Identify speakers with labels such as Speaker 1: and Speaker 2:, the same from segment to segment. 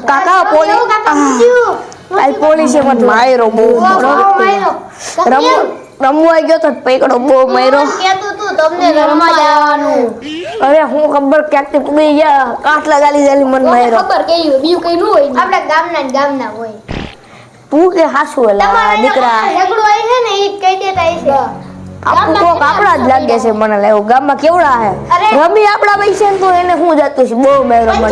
Speaker 1: કાકા પોલીસે મને માર્યો બહુ રમવા ગયો તો પૈકડો બહુ માર્યો. અરે હું ખબર ક્યાંકથી પડી ગયા કાટલા ગાલી મને માર્યો.
Speaker 2: ગામના હોય
Speaker 1: તું કે હાસુ એલા દીકરા આપડા જ લાગે છે મને લાગ્યું ગામમાં કેવડા હે રમી આપડા પૈસા તો એને હું જતું છે બહુ માર્યો મને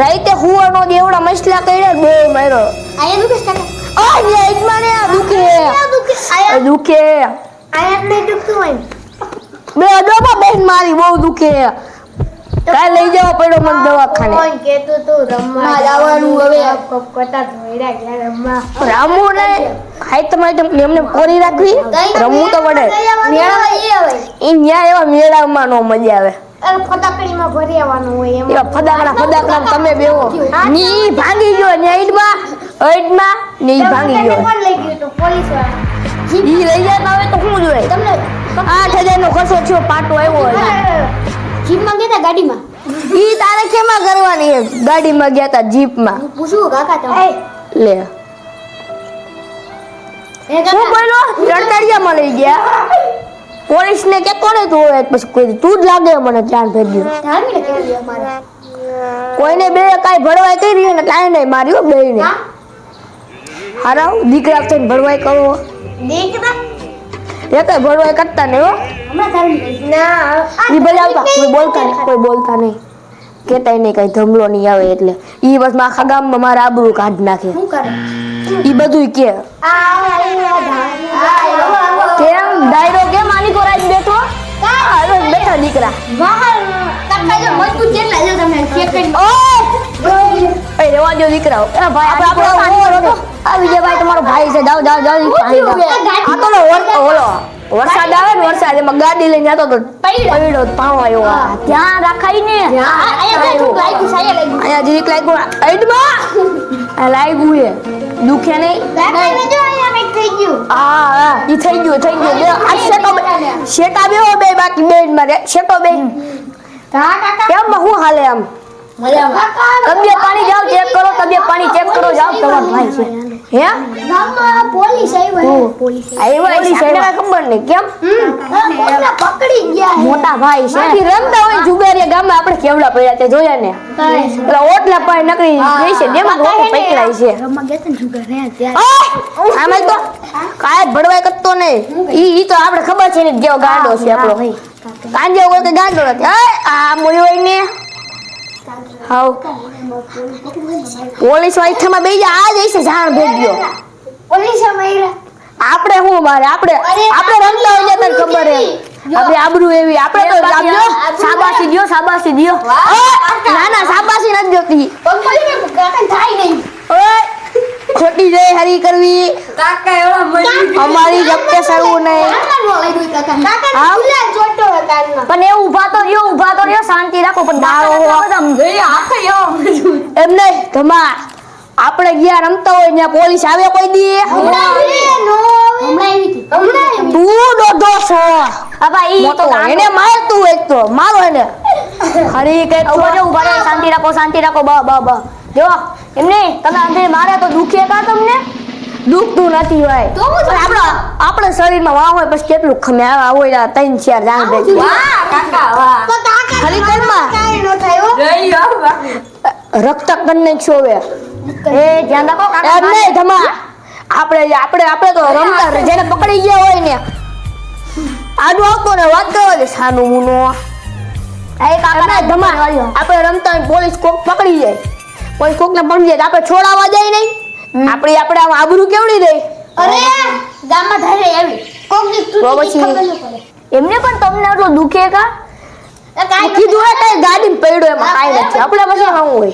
Speaker 1: રાઈતે હુવાનો દેવડા મસલા કર્યા બહુ માર્યો. દુખે બે ડોબા બેન મારી બહુ દુખે. કાલ લઈ જવા પડ્યો મને દવાખાને. રમવું ને હાઈ તમારે એમને કોરી રાખવી રમવું તો પડે. એ ન્યા એવા મેળામાં નો મજા આવે.
Speaker 2: ફટાકડીમાં ભરી આવવાનું હોય
Speaker 1: એવા ફટાકડા તમે બેવો ની ભાંગી ગયો ને ઈડમાં ની ભાંગી ગયો.
Speaker 2: કોણ લઈ ગયું તો પોલીસ વાળા
Speaker 1: ઈ લઈ જાય હવે તો શું જોઈએ
Speaker 2: તમને
Speaker 1: 8,000 નો ખર્ચો થયો પાટો આવ્યો.
Speaker 2: જીપમાં ગયા ગાડીમાં
Speaker 1: ઈ તારે કેમાં કરવાની ગાડીમાં ગયા તા જીપમાં
Speaker 2: પૂછું કાકા તમે
Speaker 1: લે હું બોલો રણતાડિયામાં લઈ ગયા પોલીસ ને કે કોને તું હોય પછી કોઈ તું જ લાગે મને ધ્યાન ભેગ્યું કોઈને બે કાઈ ભળવાય કરી ને કાઈ નહીં માર્યો બે ને હારાવ દીકરા થઈને ભળવાય કરો
Speaker 2: દીકરા
Speaker 1: એ કઈ ભળવાય કરતા નહીં હો
Speaker 2: ના
Speaker 1: ઈ બજાવતા કોઈ બોલતા નહીં કેતાય નહીં કઈ ધમલો નહીં આવે એટલે ઈ બસ આખા ગામમાં મારા આબરૂ કાઢ નાખે.
Speaker 2: શું કરે
Speaker 1: ઈ બધું કે કેમ ડાયરો કેમ આની કોરાઈ બેઠો બેઠા દીકરા રેવા દો દીકરા ભાઈ આવી જાય ભાઈ તમારો ભાઈ છે જાઓ આ તો ઓલો વરસાદ આવે ને વરસાદ એમાં ગાડી લઈને જતો તો પડ્યો પાણો આવ્યો ત્યાં રાખાય ને અહીંયા જીરીક લાગ્યું આઈડમાં લાગ્યું એ દુખે નહીં હા ઈ થઈ ગયું આ શેટા બેહો બે બાકી બે મારે શેટો બે કેમ હું હાલે આમ તબિયત પાણી જાવ ચેક કરો તબિયત પાણી ચેક કરો જાવ તમારો ભાઈ છે હે
Speaker 2: ગામમાં પોલીસ
Speaker 1: આવ્યા ખબર નહીં કેમ
Speaker 2: પકડી ગયા
Speaker 1: મોટા ભાઈ છે રમતા હોય જુગારિયા ગામમાં આપણે કેવડા પડ્યા તે જોયા ને એટલે ઓટલા પાય નકરી જઈ છે દેમાં ઓટો પકડાય છે
Speaker 2: રમવા ગયા ને જુગારિયા ત્યારે
Speaker 1: આમાં તો કાય ભડવાય કરતો નહીં ઈ તો આપણે ખબર છે ને જેવો ગાંડો છે આપણો કાંજે હોય કે ગાંડો નથી આ મોરી હોય ને હાઉ પોલીસ વાઈથામાં બેહી જા આ જઈશે જાણ ભેગ્યો
Speaker 2: પોલીસ માર્યા
Speaker 1: આપણે હું મારે આપણે રમતા હોય તને ખબર હે આપણે આબરૂ એવી આપણે તો આપજો શાબાશી દ્યો ના શાબાશી નથી જોતી
Speaker 2: પંપલીને કાકા થાય નહીં
Speaker 1: ઓય ખોટી જય હરી કરવી
Speaker 3: કાકા એવા મળી
Speaker 1: અમારી જપ્તે સરવું નહીં પણ એ ઊભા તો રહ્યો શાંતિ રાખો પણ દારો એમ નહીં ધમા આપણે ગયા રમતા હોય ત્યાં પોલીસ આવે કોઈ દી તું દોઢો છો એને મારતું એક તો મારો એને હરી કઈ ઉભા રહો શાંતિ રાખો બ જો એમને તમે અંદર મારે તો દુખે કા તમને દુખતું નથી ભાઈ આપણે શરીરમાં વાહ હોય પછી કેટલું ખમે હોય 3-4 જાણ ભેગી
Speaker 3: વાહ કાકા વાહ
Speaker 1: ખાલી કરમાં રક્ત કન્ને છોવે એ ધ્યાન રાખો કાકા એમ નહીં ધમા આપણે તો રમતા જેને પકડી ગયા હોય ને આડું આવતો ને વાત કરો દે સાનું મુનો એ કાકા ધમા આપણે રમતા પોલીસ કોક પકડી જાય કોઈ કોકને પકડી જાય આપણે છોડાવવા જાય નહીં આપણે આમ આબરૂ કેવડી રહી
Speaker 2: અરે ગામમાં ધરે આવી કોકની તૂટી ખબર ન પડે
Speaker 1: એમને પણ તમને એટલું દુખે કા કીધું હે કઈ ગાડી પડ્યો એમાં કાઈ નથી આપણે પછી હું હોય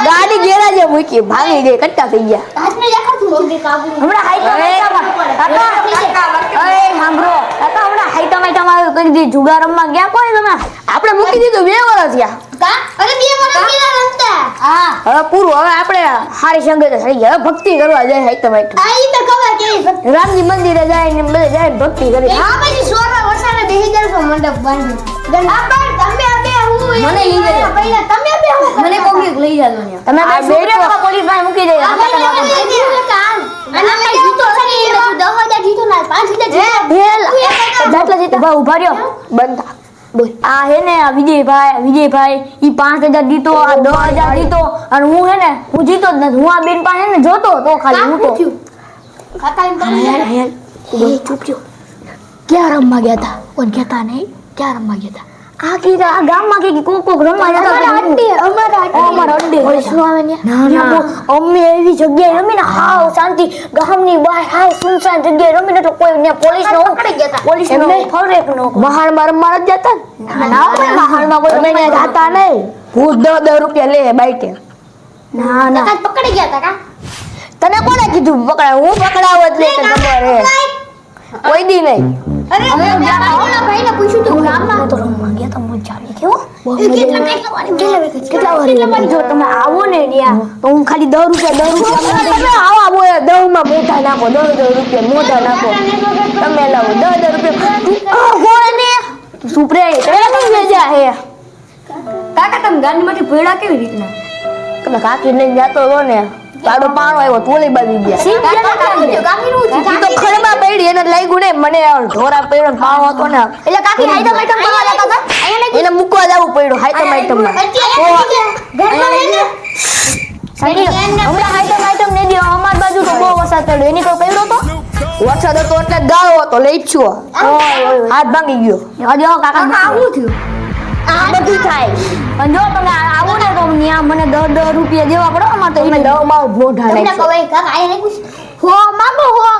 Speaker 1: ગાડી ગેરાજે મૂકી ભાગી ગઈ કટકા થઈ ગયા
Speaker 2: હાથને દેખાતું નથી કાબુ
Speaker 1: હમણાં હાઈટા સાંભળો કાકા હમણાં હાઈટા માઈટા કરી દી જુગાર રમવા ગયા કોઈ તમે આપણે મૂકી દીધું 2 વર્ષ થયા
Speaker 2: કા અરે 2 વર્ષ કેલા રમતા
Speaker 1: હવે પૂરું હવે આપણે હારી સંગત થઈ ગયા ભક્તિ કરવા જાય હાઈટા માઈટા
Speaker 2: આ ઈ તો ખબર કેવી ભક્તિ
Speaker 1: રામજી મંદિરે જાય ને બધે જાય ભક્તિ કરી
Speaker 2: હા પછી સોરવા વરસાદે બેહી જશો મંડપ બાંધી આ પણ તમે બે હું
Speaker 3: મને લઈ જજો.
Speaker 2: પહેલા તમે બે હું
Speaker 3: મને કોક લઈ જાજો ને
Speaker 1: તમે બે બેઠો પોલીસ પાસે મૂકી દે
Speaker 2: અને કઈ જીતો છે ને 10,000 જીતો ના 5,000 જીતો
Speaker 1: જેટલા જીતા ઉભા રહ્યો બંધ થા. બોલ
Speaker 4: આ હે ને આ વિજયભાઈ ઈ 5,000 દીધો આ 10,000 દીધો અને હું હે ને હું જીતો જ નથી હું આ બેન પાસે હે ને જોતો તો ખાલી હું તો
Speaker 2: કાકા એમ કરી
Speaker 4: ચૂપ થયો ક્યાં રમવા ગયા હતા કોણ કહેતા નહીં ક્યાં રમવા ગયા હતા આ કીધા આ ગામમાં કે કોક રમવા જતા અમારા અડ્ડે શું આવે ને ના અમે એવી જગ્યાએ રમીને હાવ શાંતિ ગામની બહાર હાવ સુનસાન જગ્યાએ રમીને તો કોઈ ને પોલીસ નો
Speaker 2: પકડી ગયા હતા.
Speaker 4: પોલીસ નો ફરેક નો
Speaker 1: મહાણમાં રમવા નથી જતા ને?
Speaker 4: ના મહાલમાં કોઈ
Speaker 1: તમે ત્યાં જાતા નહીં ભૂત 10 રૂપિયા લે બાઈકે
Speaker 4: ના ના
Speaker 2: કાકા પકડી ગયા હતા કા
Speaker 1: તને કોને કીધું પકડાવ હું પકડાવ એટલે તને ખબર હે કોઈ દી નહીં
Speaker 2: અરે ઓલા ભાઈને પૂછ્યું તું ગામમાં
Speaker 4: તો રમવા ગયા તો મજા આવી કેવો
Speaker 2: કેટલા વાર
Speaker 4: જો તમે આવો ને ત્યાં તો હું ખાલી 10 રૂપિયા
Speaker 1: તમે આવો આવો 10 માં મોઢા નાખો 10 રૂપિયા મોઢા નાખો તમે લાવો 10 રૂપિયા કોણ ને સુપરે એની મજા હે
Speaker 3: કાકા તમે ગાડીમાંથી પડ્યા કેવી રીતના
Speaker 1: તમે કાકી લઈને જાતો હતો ને પાડો પાણો આવ્યો તોલી બાજી ગયા ઈ તો ખડમાં પડી એને લાગ્યું ને મને ઢોરા પડ્યો ને પાણો હતો ને
Speaker 2: એટલે કાકી હાઈડમ આઈટમ કરવા જતા હતા
Speaker 1: એને મૂકવા જવું પડ્યું હાઈટમ આઈટમમાં
Speaker 4: હમણાં આઈટમ ને દે અમાર બાજુ તો બહુ વરસાદ પડ્યો એની કોઈ પડ્યો તો
Speaker 1: વરસાદ હતો એટલે ગાળો હતો લઈ છું હાથ ભાંગી ગયો
Speaker 4: હજી કાકા
Speaker 3: આવું થયું
Speaker 1: આ બધું થાય
Speaker 4: અને જો તમે આવો ને તો ત્યાં મને 10 રૂપિયા દેવા પડે અમારે તો
Speaker 1: તમે 10 માં મોઢા
Speaker 2: તમને
Speaker 1: નાખશો
Speaker 2: કહે કાકા આયા નહીં પૂછ હો માગો હો